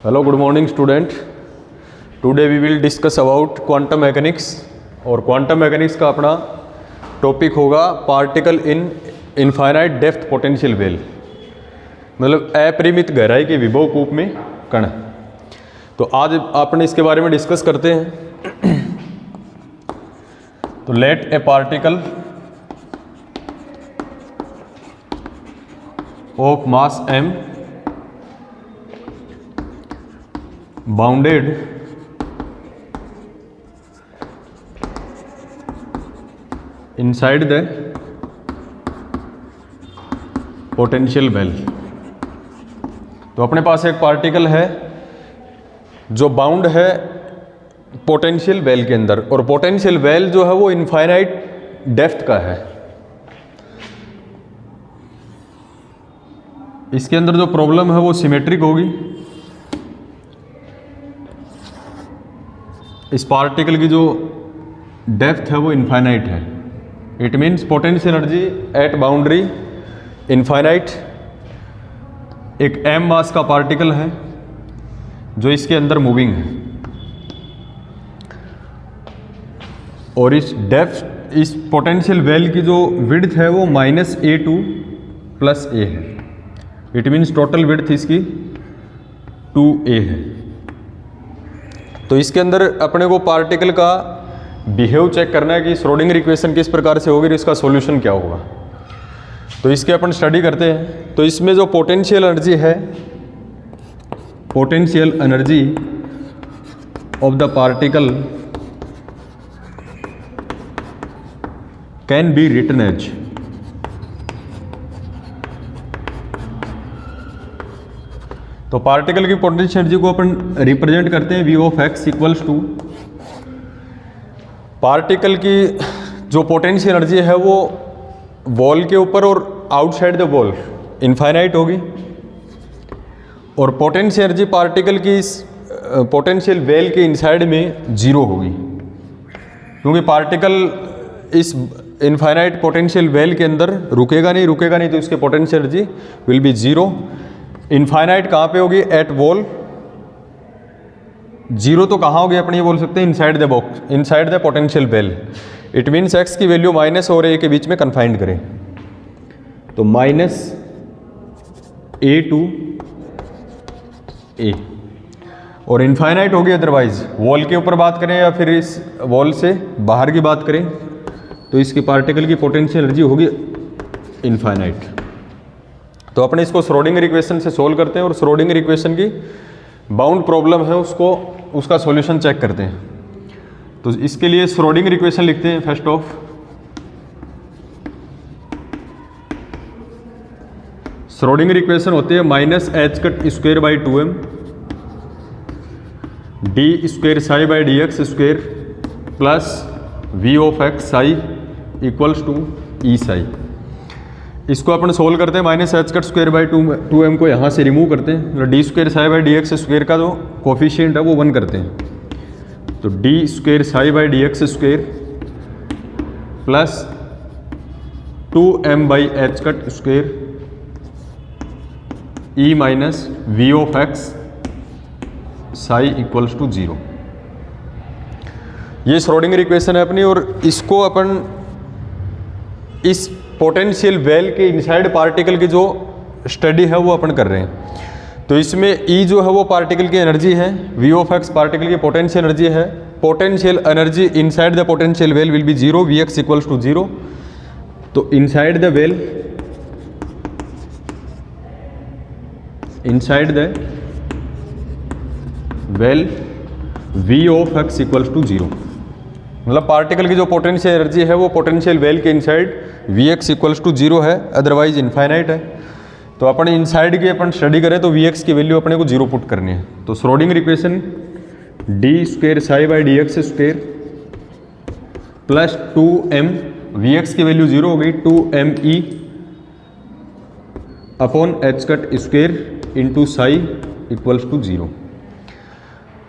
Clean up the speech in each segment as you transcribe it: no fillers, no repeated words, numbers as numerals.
Hello good morning student. Today we will discuss about quantum mechanics और quantum mechanics का अपना topic होगा particle in infinite depth potential well, मतलब अपरिमित गहराई के विभव कूप में कण। तो आज आपने इसके बारे में डिस्कस करते हैं। तो let a particle of mass m bounded inside the potential well। तो अपने पास एक पार्टिकल है जो बाउंड है पोटेंशियल वेल के अंदर, और पोटेंशियल वेल जो है वो इनफाइनाइट डेप्थ का है। इसके अंदर जो प्रॉब्लम है वो सिमेट्रिक होगी। इस पार्टिकल की जो डेप्थ है वो इनफाइनाइट है। It means potential energy at boundary infinite. एक m मास का पार्टिकल है जो इसके अंदर मूविंग है, और इस डेप्थ, इस पोटेंशियल वेल की जो विड्थ है वो -a2 + a है। इट मीन्स टोटल विड्थ इसकी 2a है। तो इसके अंदर अपने को पार्टिकल का बिहेव चेक करना है कि श्रोडिंगर इक्वेशन किस प्रकार से होगी और इसका सॉल्यूशन क्या होगा। तो इसके अपन स्टडी करते हैं। तो इसमें जो पोटेंशियल एनर्जी है, potential energy of the particle can be written as, तो पार्टिकल की पोटेंशियल एनर्जी को अपन रिप्रेजेंट करते हैं V(x) इक्वल्स टू पार्टिकल की जो पोटेंशियल एनर्जी है वो वॉल के ऊपर और आउटसाइड द वॉल इनफाइनाइट होगी, और पोटेंशियल एनर्जी पार्टिकल की इस पोटेंशियल वेल के इनसाइड में 0 होगी, क्योंकि पार्टिकल इस इनफाइनाइट पोटेंशियल वेल के अंदर रुकेगा नहीं, तो इसके potential energy will be 0। Infinite कहाँ पे होगी? Eight wall. 0 तो कहाँ होगी अपन ये बोल सकते हैं? Inside the box, inside the potential well. It means x की वैल्यू माइनस और a के बीच में कन्फाइंड करें, तो -a to a, और इनफाइनाइट होगी अदरवाइज। वॉल के ऊपर बात करें या फिर इस वॉल से बाहर की बात करें, तो इसकी पार्टिकल की पोटेंशियल एनर्जी होगी इनफाइनाइट। तो अपने इसको श्रोडिंगर इक्वेशन से सोल्व करते हैं, और श्रोडिंगर इक्वेशन की बाउंड प्रॉब्लम है उसका सॉल्यूशन चेक करते हैं। तो इसके लिए श्रोडिंगर इक्वेशन लिखते हैं। फर्स्ट ऑफ श्रोडिंगर इक्वेशन होती है -h²/2m d²ψ/dx² plus V(x) equals to E(ψ). इसको अपन सोल्व करते हैं। -h²/2m को यहाँ से रिमूव करते हैं, मतलब d²ψ/dx² का जो कोफिशिएंट है वो 1 करते हैं, तो d²ψ/dx² plus 2m/h² e minus V(x) equals to 0। ये श्रोडिंगर इक्वेशन है अपनी, और इसको अपन इस पोटेंशियल वेल के इनसाइड पार्टिकल की जो स्टडी है वो अपन कर रहे हैं। तो इसमें E जो है वो पार्टिकल की एनर्जी है, V(x) पार्टिकल की पोटेंशियल एनर्जी है। Potential energy inside the potential well will be 0, Vx equals to 0। तो inside the well, inside the well V(x) equals to 0, मतलब पार्टिकल की जो पोटेंशियल एनर्जी है वो पोटेंशियल वेल के इनसाइड Vx इक्वल्स टू 0 है, otherwise infinite है। तो अपन इनसाइड की अपन स्टडी करें तो Vx की वैल्यू अपने को 0 पुट करनी है। तो Schrodinger equation d²ψ/dx² plus 2m, Vx की वैल्यू 0 हो गई, 2me upon h² into ψ equals to 0।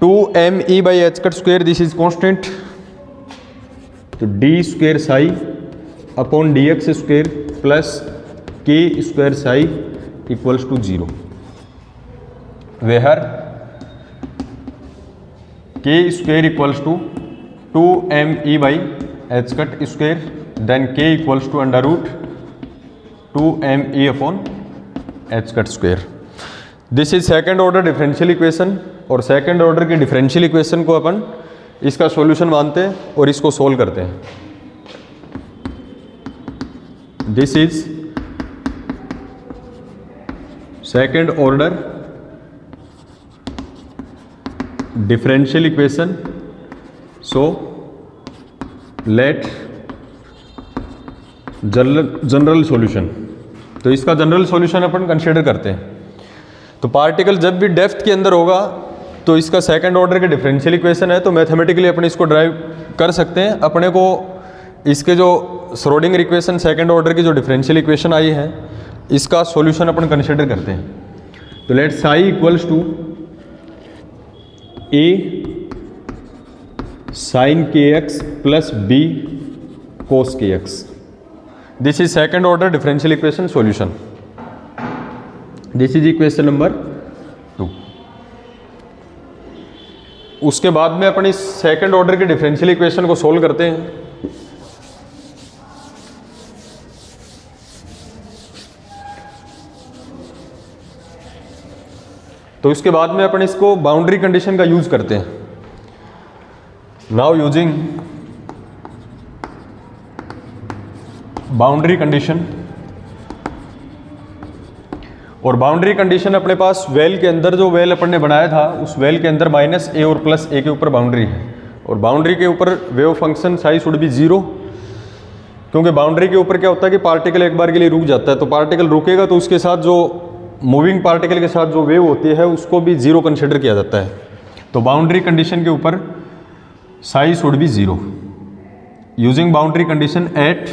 2me/h² this is constant, तो d² upon dx² plus k² ψ equals to 0, where K square equals to 2me by H cut square, then K equals to under root 2me upon H cut square. This is second order differential equation, और second order की differential equation को अपन इसका solution मानते हैं और इसको solve करते हैं। This is second order differential equation, so let general solution. तो इसका जनरल सॉल्यूशन अपन कंसीडर करते हैं। तो पार्टिकल जब भी डेप्थ के अंदर होगा तो इसका सेकंड ऑर्डर के डिफरेंशियल इक्वेशन है, तो मैथमेटिकली अपन इसको ड्राइव कर सकते हैं। अपने को इसके जो श्रोडिंगर इक्वेशन सेकंड ऑर्डर की जो डिफरेंशियल इक्वेशन आई है इसका सॉल्यूशन अपन कंसीडर करते हैं। तो let psi equals to A sine के एक्स प्लस बी कोस के x. This is second order differential equation solution. This is equation number 2। उसके बाद में अपन इस सेकंड ऑर्डर के डिफरेंशियल इक्वेशन को सोल्व करते हैं। तो इसके बाद में अपन इसको बाउंड्री कंडीशन का यूज करते हैं। नाउ यूजिंग बाउंड्री कंडीशन, और बाउंड्री कंडीशन अपने पास वेल के अंदर जो वेल अपन ने बनाया था उस वेल के अंदर माइनस ए और प्लस ए के ऊपर बाउंड्री है, और बाउंड्री के ऊपर wave function psi should be 0, क्योंकि बाउंड्री के ऊपर क्या होता है कि पार्टिकल एक बार के लिए रुक जाता है। तो पार्टिकल रुकेगा तो उसके साथ जो मूविंग पार्टिकल के साथ जो वेव होती है उसको भी 0 कंसिडर किया जाता है। तो बाउंड्री कंडीशन के ऊपर psi should be 0 using boundary condition at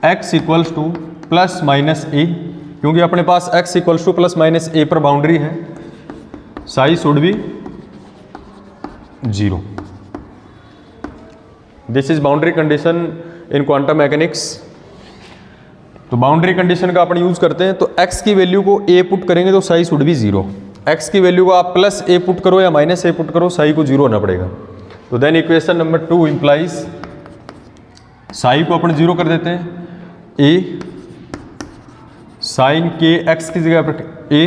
X equals to plus minus A, क्योंकि अपने पास x equals to plus minus A पर बाउंड्री है, psi should be 0। This is boundary condition in quantum mechanics. तो boundary condition का अपन use करते हैं। तो x की वैल्यू को a पुट करेंगे तो साई शुड बी 0। x की वैल्यू को आप प्लस a पुट करो या माइनस a पुट करो, साई को 0 होना पड़ेगा। तो then equation number 2 implies psi को अपन 0 कर देते हैं, a साइन के एक्स की जगह पर ए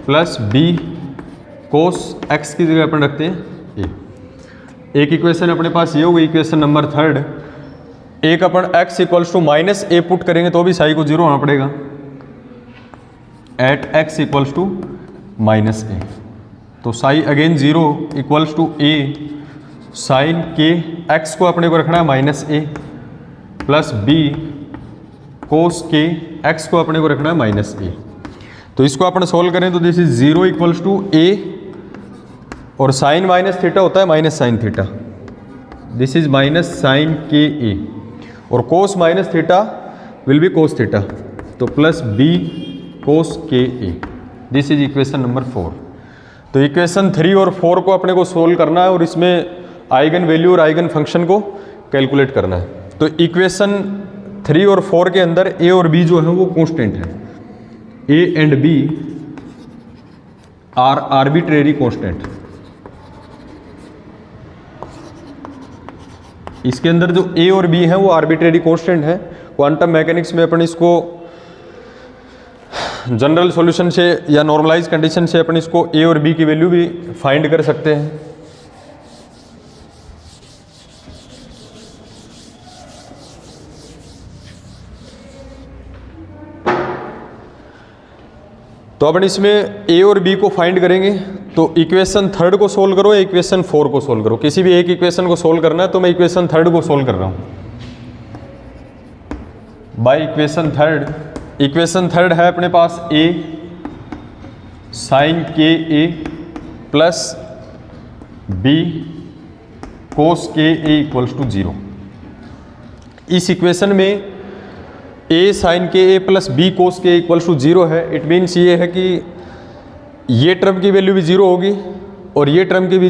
प्लस बी कोस एक्स की जगह पर रखते हैं ए। एक इक्वेशन अपने पास ये हो गई। इक्वेशन नंबर 3, एक अपन X equals to minus A put करेंगे तो भी साई को 0 होना पड़ेगा at X equals to minus A. तो psi again 0 equals to A sine के एक्स को अपने को रखना है minus A plus B cos के एक्स को अपने को रखना है माइनस ए। तो इसको अपन सोल्व करें तो this is 0 equals to A, और साइन माइनस थीटा होता है minus sine theta, this is minus sine K A, और cos minus theta will be cos theta, तो plus B cos K A. This is equation number 4। तो equation 3 और 4 को अपने को सोल्व करना है और इसमें आइगन वैल्यू और आइगन फंक्शन को कैलकुलेट करना है। तो इक्वेशन 3 और 4 के अंदर a और b जो है वो कांस्टेंट है, a and b are arbitrary constant. इसके अंदर जो a और b है वो आर्बिट्रेरी कांस्टेंट है। क्वांटम मैकेनिक्स में अपन इसको जनरल सॉल्यूशन से या नॉर्मलाइज कंडीशन से अपन इसको a और b की वैल्यू भी फाइंड कर सकते हैं। तो अपन इसमें a और b को फाइंड करेंगे। तो इक्वेशन 3 को सोल्व करो या इक्वेशन 4 को सोल्व करो, किसी भी एक इक्वेशन को सोल्व करना है। तो मैं इक्वेशन 3 को सोल्व कर रहा हूं बाय इक्वेशन 3। इक्वेशन 3 है अपने पास a sine K A plus b cos K A equals to 0। इस इक्वेशन में a sine K A plus B cos के इक्वल्स टू 0 है। इट मीन्स ये है कि ये टर्म की वैल्यू भी 0 होगी और ये टर्म की भी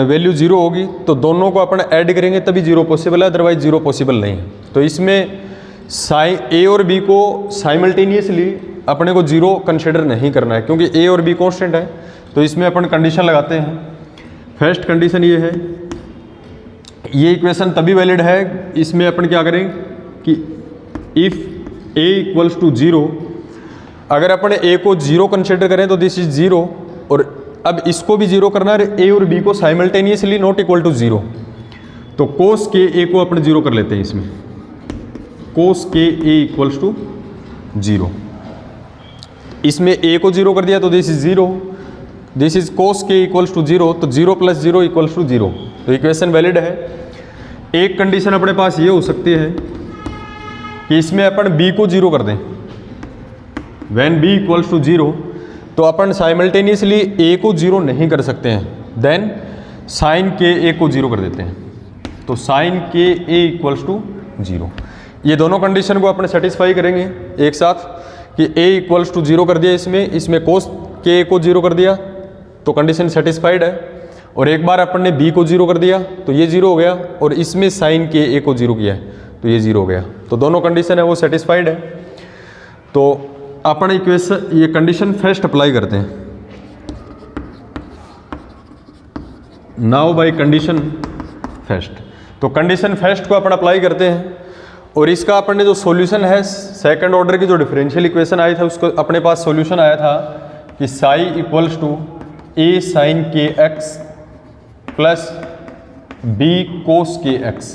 वैल्यू 0 होगी, तो दोनों को अपन ऐड करेंगे तभी 0 पॉसिबल है, अदरवाइज 0 पॉसिबल नहीं है। तो इसमें साइन a और b को साइमल्टेनियसली अपने को 0 कंसिडर नहीं करना है, क्योंकि a और b कांस्टेंट है। तो इसमें अपन कंडीशन लगाते हैं, फर्स्ट कंडीशन ये है, ये इक्वेशन तभी वैलिड है, इसमें अपन क्या करें कि इफ़ a इक्वल्स टू 0, अगर अपन a को 0 कंसिडर करें तो दिस इज 0, और अब इसको भी 0 करना है, a और b को साइमल्टेनियसली नॉट इक्वल टू 0, तो कोस के a को अपन 0 कर लेते हैं इसमें, कोस के a इक्वल्स टू 0, इसमें a को 0 कर दिया तो दिस इज 0, दिस इज कोस के इक्वल्स टू 0, तो 0 प्लस 0 इक्वल्स टू 0, तो इक्वेशन वैलिड है। एक कंडीशन अपने पास ये हो सकती है कि इसमें अपन b को 0 कर दें, व्हेन b इक्वल्स टू 0, तो अपन साइमल्टेनियसली a को 0 नहीं कर सकते हैं, देन साइन के a को 0 कर देते हैं, तो sign k a equals to 0। ये दोनों कंडीशन को अपन सेटिस्फाई करेंगे एक साथ कि a इक्वल्स टू 0 कर दिया, इसमें कोस के a को 0 कर दिया तो कंडीशन सेटिस्फाइड है, और एक बार अपन ने b को 0 कर दिया तो ये 0 हो गया, और इसमें साइन के a को 0 किया है तो ये 0 हो गया, तो दोनों कंडीशन है वो सेटिस्फाइड है। तो अपन इक्वेशन ये कंडीशन फर्स्ट अप्लाई करते हैं। नाउ बाय कंडीशन फर्स्ट, तो कंडीशन फर्स्ट को अपन अप्लाई करते हैं, और इसका अपन ने जो सॉल्यूशन है सेकंड ऑर्डर की जो डिफरेंशियल इक्वेशन आई था उसको अपने पास सॉल्यूशन आया था कि psi equals to a sine के एक्स प्लस b कोस के एक्स,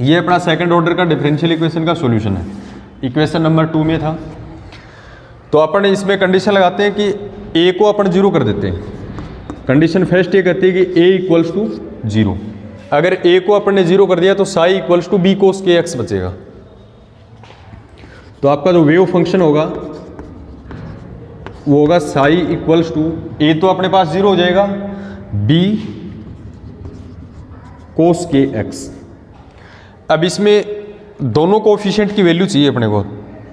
ये अपना सेकंड ऑर्डर का डिफरेंशियल इक्वेशन का सॉल्यूशन है, इक्वेशन नंबर 2 में था। तो अपन इसमें कंडीशन लगाते हैं कि a को अपन 0 कर देते हैं। कंडीशन फर्स्ट ये कहती है कि a इक्वल्स टू 0, अगर a को अपन ने 0 कर दिया तो Sai equals to b cos के एक्स बचेगा, तो आपका जो वेव फंक्शन होगा वो होगा साई इक्वल्स टू a तो अपने पास 0 हो जाएगा, b कोस के एक्स। अब इसमें दोनों कोफिशिएंट की वैल्यू चाहिए अपने को,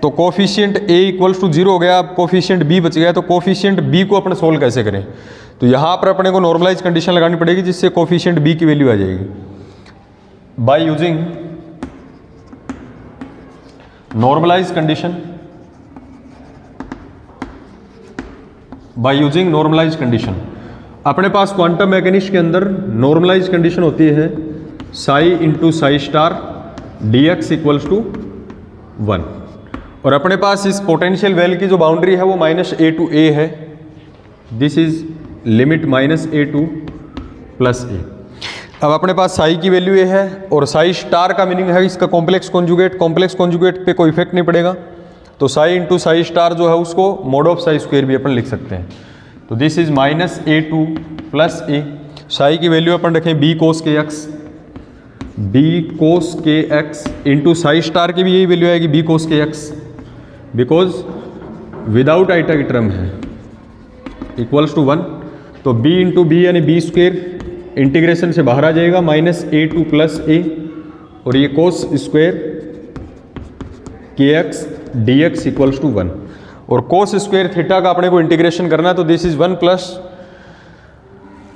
तो कोफिशिएंट a इक्वल्स टू 0 हो गया, अब कोफिशिएंट b बच गया, तो कोफिशिएंट b को अपन सोल्व कैसे करें, तो यहाँ पर अपने को नॉर्मलाइज कंडीशन लगानी पड़ेगी जिससे कोफिशिएंट b की वैल्यू आ जाएगी। By using normalize condition, by using normalize condition, अपने पास क्वांटम मैकेनिक्स के अंदर नॉर्मलाइज कंडीशन होती है psi into psi star d x equals to 1, और अपने पास इस पोटेंशियल वेल की जो बाउंड्री है वो -a टू a है, this is limit -a to plus a। अब अपने पास साई की वैल्यू ये है, और साई स्टार का मीनिंग है इसका कॉम्प्लेक्स कॉन्जुगेट, कॉम्प्लेक्स कॉन्जुगेट पे कोई इफेक्ट नहीं पड़ेगा, तो साई इंटू साई स्टार जो है उसको मोड ऑफ साई स्क्वायर भी अपन लिख सकते हैं, तो this is -a to plus a। Sai की वैल्यू अपन रखें b कोस के एक्स, b कोस के एक्स इंटू साई स्टार की भी यही वैल्यू आएगी b कोस के एक्स, बिकॉज विदाउट आइटा की टर्म है, इक्वल्स टू 1, तो b इंटू बी यानी b स्क्वायर इंटीग्रेशन से बाहर आ जाएगा -a टू प्लस a, और ये cos square k x d x equals to 1, और कोस स्क्वायर थीटा का अपने को इंटीग्रेशन करना है, तो this is 1 plus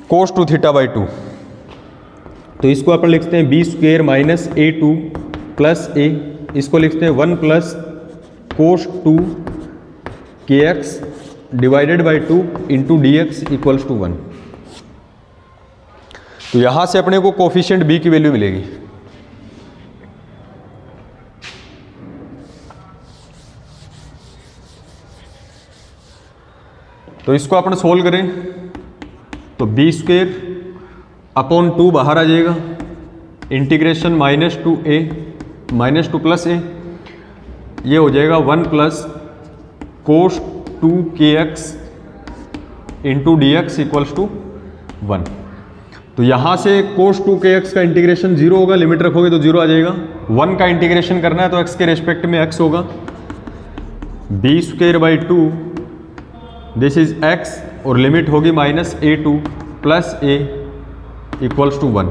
cos two theta by 2, तो इसको अपन लिखते हैं b square -a to plus a, इसको लिखते हैं 1 plus cos two k x divided by 2 into d x equals to 1, तो यहां से अपने को कोफिशिएंट b की वैल्यू मिलेगी। तो इसको अपन सोल्व करें तो b स्क्वायर अपॉन 2 बाहर आ जाएगा, इंटीग्रेशन -2 प्लस a, ये हो जाएगा 1 plus cos 2 k x into d x equals to 1, तो यहाँ से कोस 2 के एक्स का इंटीग्रेशन 0 होगा, लिमिट रखोगे तो 0 आ जाएगा, 1 का इंटीग्रेशन करना है तो x के रेस्पेक्ट में x होगा, b square by 2 this is x, और लिमिट होगी -a to plus a equals to 1,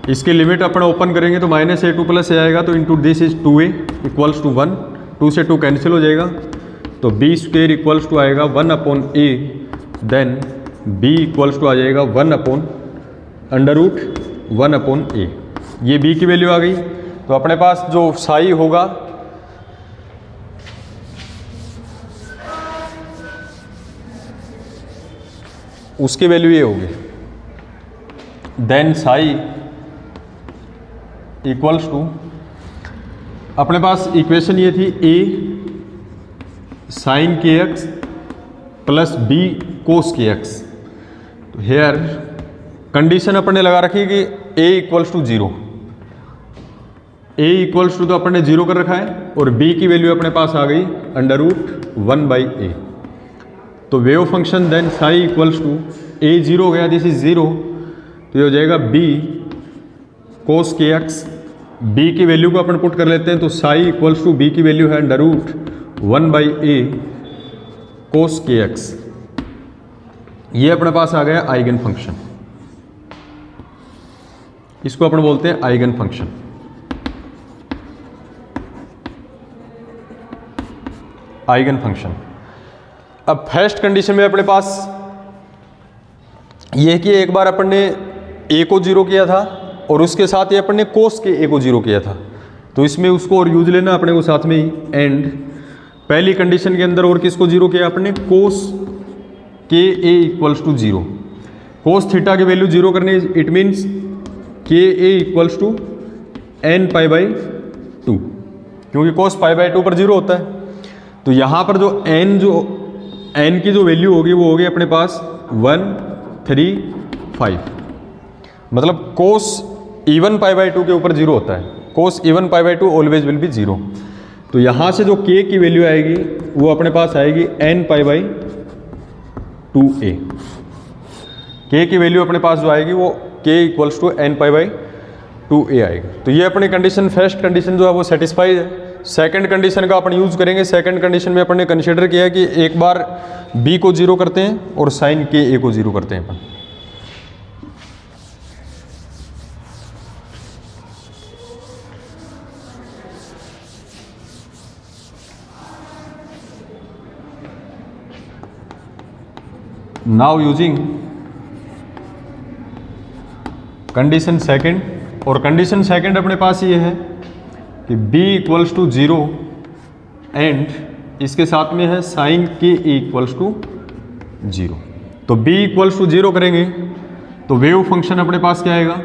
इसकी लिमिट अपन ओपन करेंगे तो -a टू प्लस a आएगा, तो into this is 2a equals to 1, 2 से 2 कैंसिल हो जाएगा, तो b स्क्वायर इक्वल्स टू आएगा 1 upon a, then b equals to आ जाएगा 1 अपॉन √1 अपॉन a, ये b की वैल्यू आ गई। तो अपने पास जो साई होगा उसकी वैल्यू ये होगी, देन साई इक्वल्स टू, अपने पास इक्वेशन ये थी ए साइन के एक्स प्लस बी कोस के एक्स। तो हेयर कंडीशन अपन ने लगा रखी है कि a equals to 0, a equals to तो अपन ने 0 कर रखा है और b की वैल्यू अपने पास आ गई √1/a। तो wave function then psi equals to a 0 हो गया, दिस इज 0, तो ये हो जाएगा b कोस के एक्स। b की वैल्यू को अपन पुट कर लेते हैं, तो साई इक्वल्स टू b की वैल्यू है √1/a कोस के एक्स। ये अपने पास आ गया आइगन फंक्शन, इसको अपन बोलते हैं आइगन फंक्शन। Eigen function. अब फर्स्ट कंडीशन में अपने पास यह कि एक बार अपन ने a को 0 किया था और उसके साथ ही अपन ने कोस के a को 0 किया था, तो इसमें उसको और यूज लेना अपने को साथ में ही। एंड पहली कंडीशन के अंदर और किसको 0 किया अपने, cos k a equals to 0। Cos theta की वैल्यू 0 करनी, it means k a equals to n π/2, क्योंकि कोस π/2 पर 0 होता है। तो यहाँ पर जो n की जो वैल्यू होगी वो होगी अपने पास 135, मतलब कोस इवन π/2 के ऊपर 0 होता है, कोस इवन π/2 ऑलवेज विल बी 0। तो यहाँ से जो k की वैल्यू आएगी वो अपने पास आएगी n π/2a। k की वैल्यू अपने पास जो आएगी वो k equals to n π/2a आएगी। तो ये अपनी कंडीशन, फर्स्ट कंडीशन जो है वो सेटिस्फाइड है। सेकंड कंडीशन का अपन यूज करेंगे। सेकंड कंडीशन में अपन ने कंसीडर किया कि एक बार b को 0 करते हैं और साइन के a को 0 करते हैं अपन। नाउ यूजिंग कंडीशन सेकंड, और कंडीशन सेकंड अपने पास ये है कि b इक्वल्स टू 0 एंड इसके साथ में है sign k a equals to 0। तो b इक्वल्स टू 0 करेंगे तो वेव फंक्शन अपने पास क्या आएगा,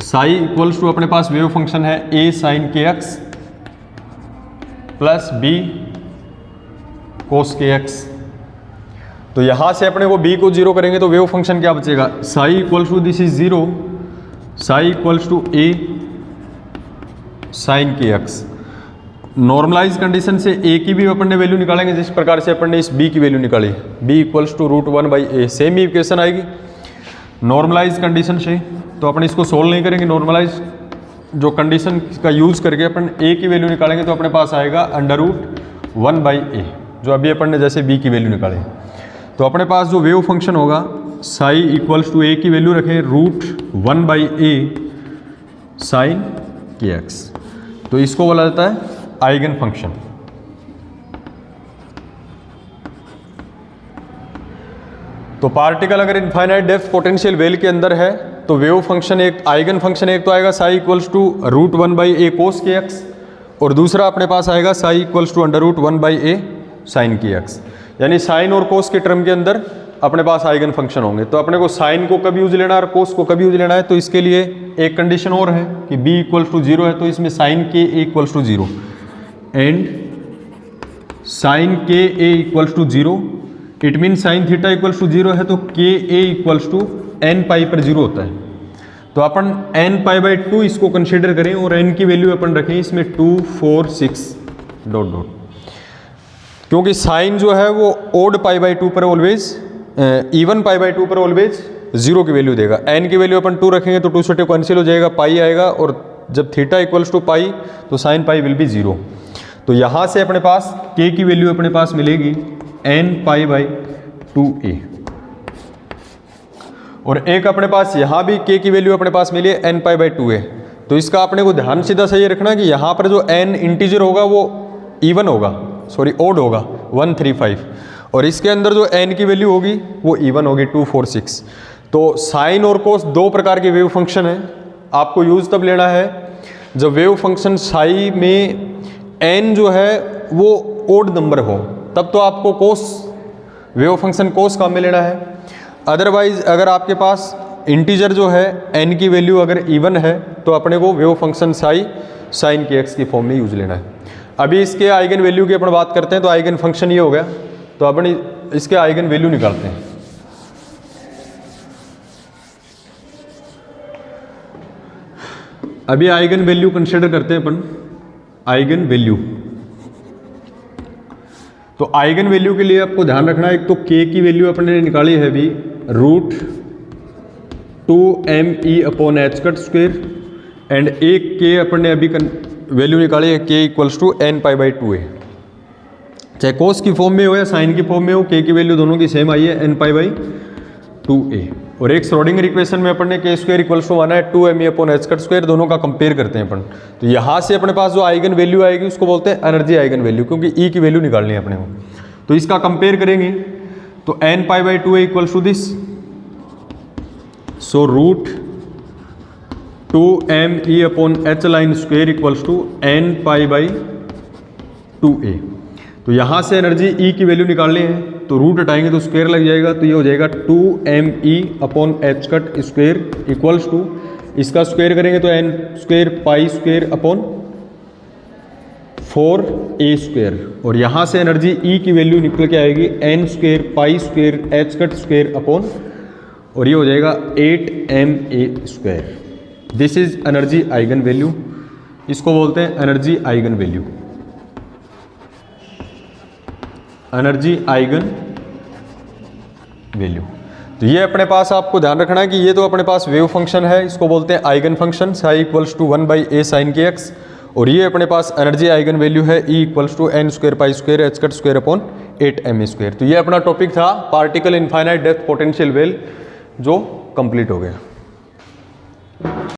साई इक्वल्स टू अपने पास वेव फंक्शन है a साइन के एक्स प्लस b कोस के एक्स। तो यहां से अपने को b को 0 करेंगे तो वेव फंक्शन क्या बचेगा, psi equals to this is 0, psi equals to a sine के एक्स। नॉर्मलाइज कंडीशन से a की भी अपन ने वैल्यू निकालेंगे जिस प्रकार से अपन ने इस b की वैल्यू निकाली, b equals to √1/a, same ही इक्वेशन आएगी नॉर्मलाइज कंडीशन से। तो अपन इसको सोल्व नहीं करेंगे, नॉर्मलाइज जो कंडीशन का यूज करके अपन a की वैल्यू निकालेंगे तो अपने पास आएगा √1/a, जो अभी अपन ने जैसे b की वैल्यू निकाली। तो अपने पास जो वेव फंक्शन होगा साई इक्वल्स टू a की वैल्यू रखें √1/a साइन के एक्स, तो इसको बोला जाता है आइगन फंक्शन। तो पार्टिकल अगर इनफाइनाइट डेप्थ पोटेंशियल वेल के अंदर है तो वेव फंक्शन एक आइगन फंक्शन एक तो आएगा साई इक्वल्स टू √1/a कोस के एक्स, और दूसरा अपने पास आएगा psi equals to √1/a sine के एक्स। यानी साइन और कोस के टर्म के अंदर अपने पास आइगन फंक्शन होंगे। तो अपने को साइन को कब यूज लेना है और कोस को कब यूज लेना है, तो इसके लिए एक कंडीशन और है कि b इक्वल्स टू 0 है तो इसमें sine k a equals to 0 and sine k a equals to 0, it mean sine theta equals to 0 है तो k a equals to n pi पर 0 होता है। तो अपन n π/2 इसको कंसीडर करें और n की वैल्यू अपन रखें इसमें 2 4 6 ... क्योंकि साइन जो है वो ओड π/2 पर ऑलवेज इवन π/2 पर ऑलवेज 0 की वैल्यू देगा। n की वैल्यू अपन 2 रखेंगे तो 2 से 2 कैंसिल हो जाएगा, पाई आएगा, और जब थीटा इक्वल्स टू पाई तो साइन पाई विल बी 0। तो यहाँ से अपने पास k की वैल्यू अपने पास मिलेगी n π/2a, और एक अपने पास यहाँ भी k की वैल्यू अपने पास मिली है n π/2a। तो इसका अपने को ध्यान सीधा सही रखना कि यहाँ पर जो n इंटीजर होगा वो इवन होगा, सॉरी ओड होगा 135, और इसके अंदर जो n की वैल्यू होगी वो इवन होगी 2 4 6। तो साइन और कोस दो प्रकार के वेव फंक्शन है, आपको यूज तब लेना है जब वेव फंक्शन साई में n जो है वो ओड नंबर हो, तब तो आपको कोस वेव फंक्शन कोस का हमें लेना है। अदरवाइज अगर आपके पास इंटीजर जो है n की वैल्यू अगर इवन है तो अपने को वेव फंक्शन साइन के x की फॉर्म में यूज लेना है। अभी इसके आइगन वैल्यू की अपन बात करते हैं, तो आइगन फंक्शन ये हो गया, तो अपन इसके आइगन वैल्यू निकालते हैं। अभी आइगन वैल्यू कंसिडर करते हैं अपन, आइगन वैल्यू। तो आइगन वैल्यू के लिए आपको ध्यान रखना है, एक तो k की वैल्यू अपने निकाली है अभी √2me/h² एंड एक k अपन ने अभी वैल्यू निकाली है k = n π/2a। चाहे कोस की फॉर्म में हो या साइन की फॉर्म में हो, k की वैल्यू दोनों की सेम आई है n π/2a। और एक श्रोडिंगर इक्वेशन में अपन ने k² = माना है 2me/h², दोनों का कंपेयर करते हैं अपन। तो यहाँ से अपने पास जो आइगन वैल्यू आएगी उसको बोलते हैं एनर्जी आइगन वैल्यू, क्योंकि E की वैल्यू निकालनी है अपने को। तो इसका कंपेयर करेंगे तो n π/2a = this, so √2me/h² n π/2a। तो यहाँ से एनर्जी E की वैल्यू निकालनी है, तो रूट हटाएंगे तो स्क्वायर लग जाएगा, तो ये हो जाएगा 2me/h² टू, इसका स्क्वायर करेंगे तो n²π²/4a²। और यहाँ से एनर्जी E की वैल्यू निकल के आएगी n²π²h²/, और ये हो जाएगा 8ma²। This is energy eigen value, इसको बोलते हैं energy eigen value, energy eigen value. तो ये अपने पास आपको ध्यान रखना है कि ये तो अपने पास वेव फंक्शन है, इसको बोलते हैं eigen function psi = 1/a sin kx, और ये अपने पास एनर्जी आइगन वैल्यू है E = n²π²h²/8ma²। तो ये अपना टॉपिक था particle infinite depth potential well, जो कंप्लीट हो गया।